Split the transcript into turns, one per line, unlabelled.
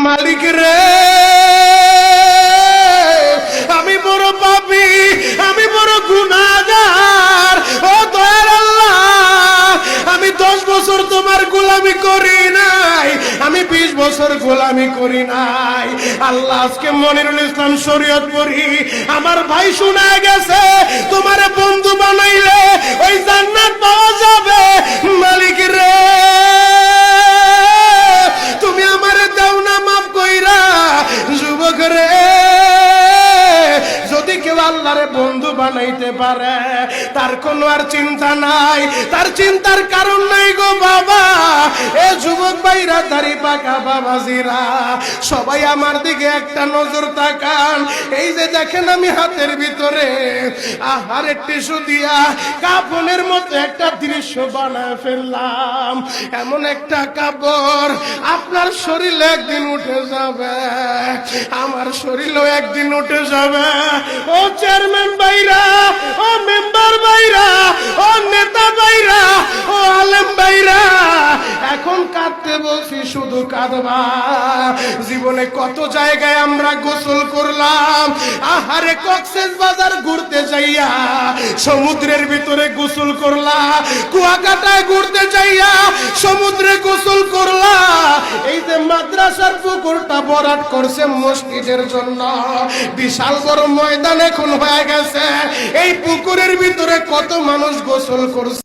মালিক রে, আমি বড় পাপী, আমি বড় গুনাহগার। ও দয়ার আল্লাহ, আমি 10 বছর তোমার গোলামি করি নাই, আমি 20 বছর গোলামি করি নাই। আল্লাহ, আজকে মনিরুল ইসলাম শরীয়তপুরি আমার ভাই শোনা গেছে তোমারে বন্ধু বানাইলে ওই জান্নাত পাওয়া যাবে। মালিক রে, তুমি আমারে দাও না মাফ কইরা। যুবক রে, যদি কেউ আল্লাহরে বন্ধু বানাইতে পারে তার কোনো আর চিন্তা নাই, তার চিন্তার কারণ নাই গো বাবা। এ যুবক ভাইরা, দাড়ি পাকা বাবাজিরা, সবাই আমার দিকে একটা নজর তাকান। এই যে দেখেন আমি হাতের ভিতরে আহারে টিস্যু দিয়া কাফনের মতো একটা দৃশ্য বানায় ফেললাম। এমন একটা কাপড় আপনার শরীরে একদিন উঠে যাবে, আমার শরীরেও একদিন উঠে যাবে। ও চেয়ারম্যান ভাইরা, ও মেম্বার ভাইরা, ও নেতা ভাইরা, ও আলেম ভাইরা, এখন কাঁদতে বলছি, শুধু কাঁদবা। জীবনে কত জায়গায় আমরা গোসল করলাম, আহারে কক্সেস বাজার ঘুরতে যাইয়া সমুদ্রের ভিতরে গোসল করলা, কুয়াকাটায় ঘুরতে যাইয়া সমুদ্রে গোসল করলা। এই যে মাদ্রাসার পুকুরটা ভরাট করছে মসজিদের জন্য, বিশাল বড় ময়দান এখন হয়ে গেছে, এই পুকুরের ভিতরে কত মানুষ গোসল করছে।